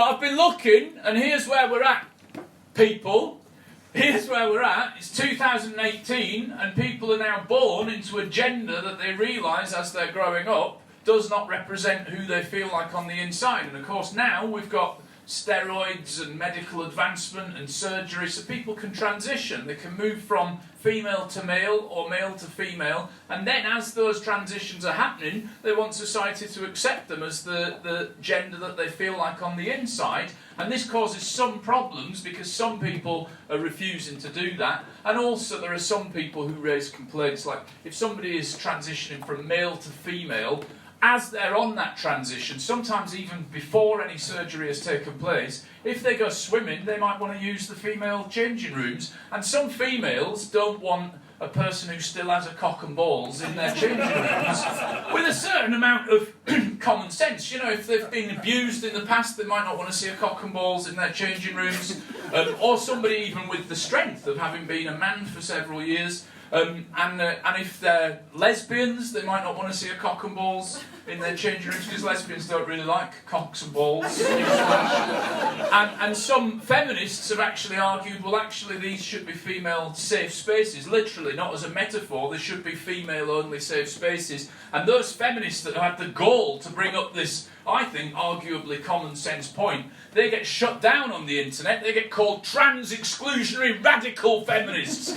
But I've been looking, and here's where we're at, people. Here's where we're at. It's 2018, and people are now born into a gender that they realise as they're growing up does not represent who they feel like on the inside. And of course now we've got steroids and medical advancement and surgery, so people can transition. They can move from female to male or male to female, and then as those transitions are happening, they want society to accept them as the gender that they feel like on the inside. And this causes some problems because some people are refusing to do that, and also there are some people who raise complaints like if somebody is transitioning from male to female, as they're on that transition, sometimes even before any surgery has taken place, if they go swimming, they might want to use the female changing rooms. And some females don't want a person who still has a cock and balls in their changing rooms with a certain amount of common sense. You know, if they've been abused in the past, they might not want to see a cock and balls in their changing rooms. Or somebody even with the strength of having been a man for several years. And if they're lesbians, they might not want to see a cock and balls in their changing rooms because lesbians don't really like cocks and balls. And some feminists have actually argued, well, actually these should be female safe spaces, literally, not as a metaphor. They should be female-only safe spaces. And those feminists that have had the gall to bring up this, I think, arguably common sense point, they get shut down on the internet. They get called trans-exclusionary radical feminists,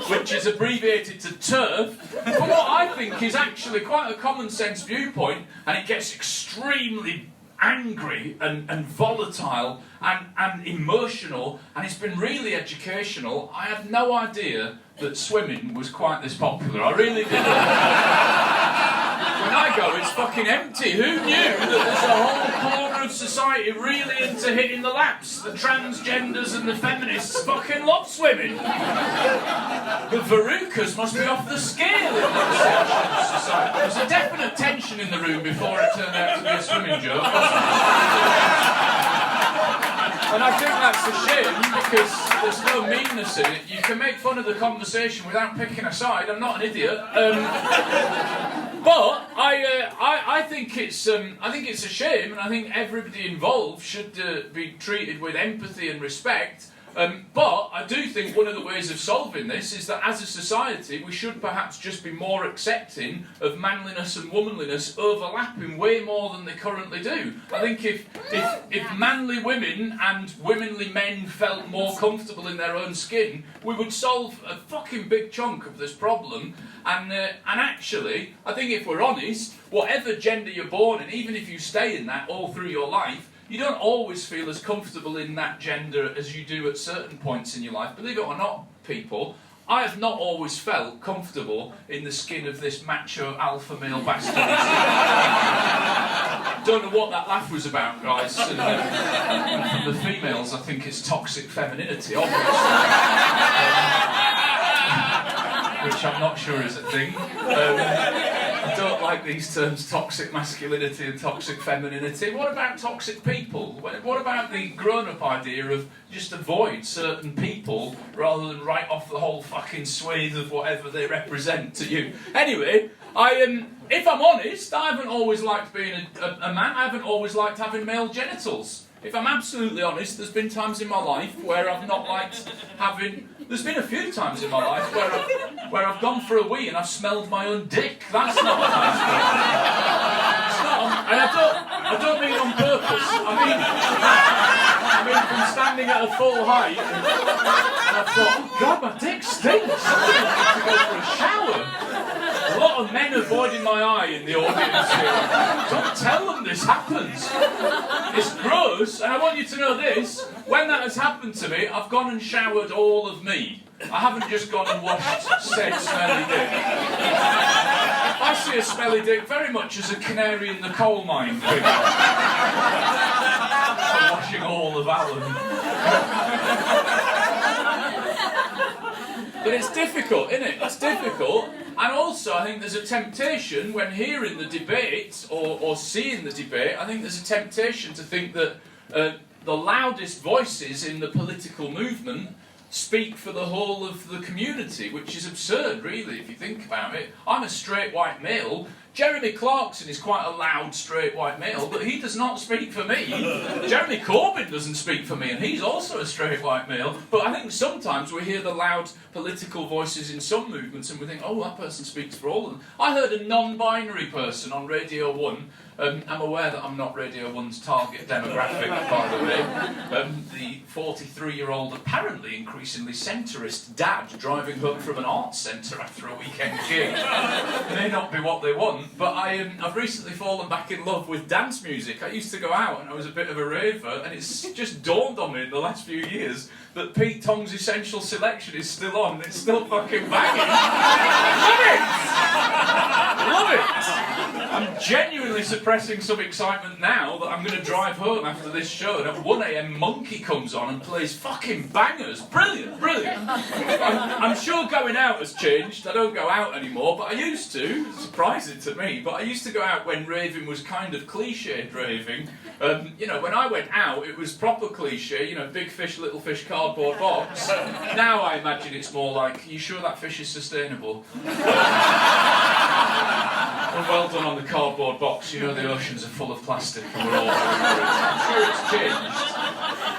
which is abbreviated to TERF, for what I think is actually quite a common sense viewpoint, and it gets extremely angry and volatile and emotional, and it's been really educational. I had no idea that swimming was quite this popular. I really didn't. When I go, it's fucking empty. Who knew that there's a whole corner of society really into hitting the laps? The transgenders and the feminists fucking love swimming. The verrucas must be off the scale in this section of society. There's a definite tension in the room before it turned out to be a swimming joke. And I think that's a shame because there's no meanness in it. You can make fun of the conversation without picking a side. I'm not an idiot. But I think it's a shame, and I think everybody involved should be treated with empathy and respect. But I do think one of the ways of solving this is that as a society we should perhaps just be more accepting of manliness and womanliness overlapping way more than they currently do. I think if manly women and womanly men felt more comfortable in their own skin, we would solve a fucking big chunk of this problem. And actually, I think if we're honest, whatever gender you're born in, even if you stay in that all through your life, you don't always feel as comfortable in that gender as you do at certain points in your life. Believe it or not, people, I have not always felt comfortable in the skin of this macho alpha male bastard. Don't know what that laugh was about, guys. And from the females, I think it's toxic femininity, obviously. Which I'm not sure is a thing. I don't like these terms, toxic masculinity and toxic femininity. What about toxic people? What about the grown-up idea of just avoid certain people rather than write off the whole fucking swathe of whatever they represent to you? Anyway, if I'm honest, I haven't always liked being a man. I haven't always liked having male genitals. If I'm absolutely honest, there's been times in my life where I've not liked having... There's been a few times in my life where I've gone for a wee and I've smelled my own dick. That's not a nice thing. It's not, and I don't mean on purpose. I mean from standing at a full height and I thought, God, my dick stinks. I need to go for a shower. A lot of men avoiding my eye in the audience here. Don't tell them this happens. It's gross, and I want you to know this. When that has happened to me, I've gone and showered all of me. I haven't just gone and washed said smelly dick. I see a smelly dick very much as a canary in the coal mine thing. Washing all of Alun. But it's difficult, isn't it? It's difficult. And also, I think there's a temptation when hearing the debate or seeing the debate, I think there's a temptation to think that the loudest voices in the political movement speak for the whole of the community, which is absurd, really, if you think about it. I'm a straight white male. Jeremy Clarkson is quite a loud, straight white male, but he does not speak for me. Jeremy Corbyn doesn't speak for me, and he's also a straight white male. But I think sometimes we hear the loud political voices in some movements and we think, oh, that person speaks for all of them. I heard a non-binary person on Radio 1. I'm aware that I'm not Radio 1's target demographic, by the way. The 43-year-old, apparently increasingly centrist dad driving home from an arts centre after a weekend gig. May not be what they want, but I've recently fallen back in love with dance music. I used to go out and I was a bit of a raver, and it's just dawned on me in the last few years that Pete Tong's Essential Selection is still on. It's still fucking banging. Love it! Love it! I'm genuinely suppressing some excitement now that I'm going to drive home after this show, and at 1 a.m. Monkey comes on and plays fucking bangers. Brilliant, brilliant. I'm sure going out has changed. I don't go out anymore, but I used to. Surprising to me, but I used to go out when raving was kind of cliched raving. You know, when I went out, it was proper cliche, you know, big fish, little fish, cardboard box. Now I imagine it's more like, are you sure that fish is sustainable? Well done on the cardboard box, you know the oceans are full of plastic and we're all I'm sure it's changed.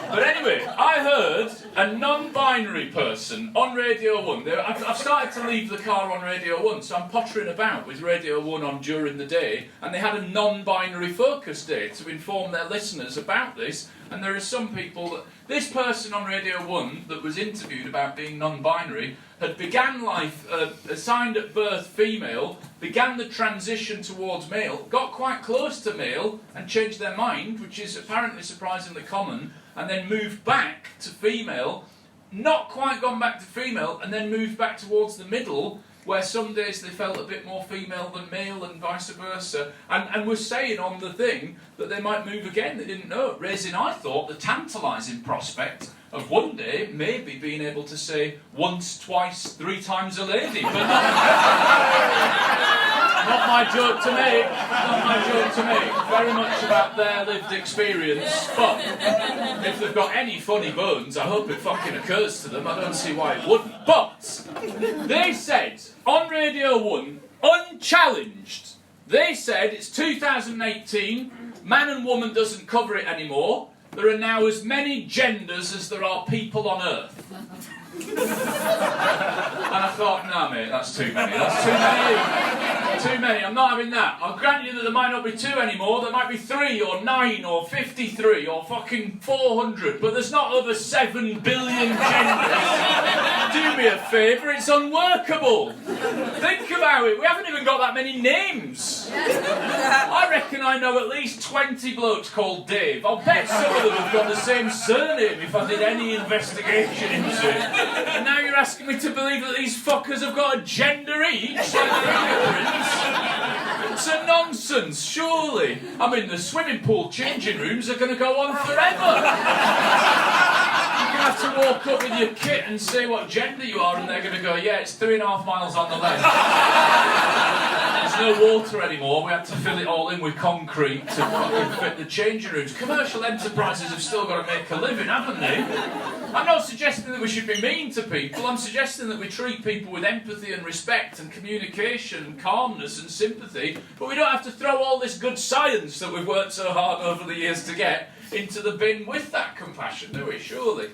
But anyway, I heard a non-binary person on Radio 1. I've started to leave the car on Radio 1, so I'm pottering about with Radio 1 on during the day, and they had a non-binary focus day to inform their listeners about this, and there are some people that... This person on Radio 1 that was interviewed about being non-binary had began life assigned at birth female, began the transition towards male, got quite close to male and changed their mind, which is apparently surprisingly common, and then moved back to female, not quite gone back to female, and then moved back towards the middle, where some days they felt a bit more female than male and vice versa, and were saying on the thing that they might move again. They didn't know it, raising, I thought, the tantalising prospect of one day maybe being able to say once, twice, 3 times a lady, but not my joke to make, not my joke to make, very much about their lived experience, but if they've got any funny bones, I hope it fucking occurs to them. I don't see why it wouldn't. But they said on Radio 1, unchallenged, they said it's 2018, man and woman doesn't cover it anymore, there are now as many genders as there are people on Earth. And I thought, nah mate, that's too many, that's too many. Too many, I'm not having that. I'll grant you that there might not be 2 anymore, there might be 3 or 9 or 53 or fucking 400, but there's not over 7 billion genders. Do me a favour, it's unworkable. Think about it, we haven't even got that many names. I reckon I know at least 20 blokes called Dave. I'll bet some of them have got the same surname if I did any investigation into it. And now you're asking me to believe that these fuckers have got a gender each? It's a nonsense, surely. I mean, the swimming pool changing rooms are going to go on forever. You're going to have to walk up with your kit and say what gender you are, and they're going to go, yeah, it's 3.5 miles on the left. There's no water anymore, we had to fill it all in with concrete to fucking fit the changing rooms. Commercial enterprises have still got to make a living, haven't they? I'm not suggesting that we should be mean to people, I'm suggesting that we treat people with empathy and respect and communication and calmness and sympathy, but we don't have to throw all this good science that we've worked so hard over the years to get into the bin with that compassion, do we? Surely.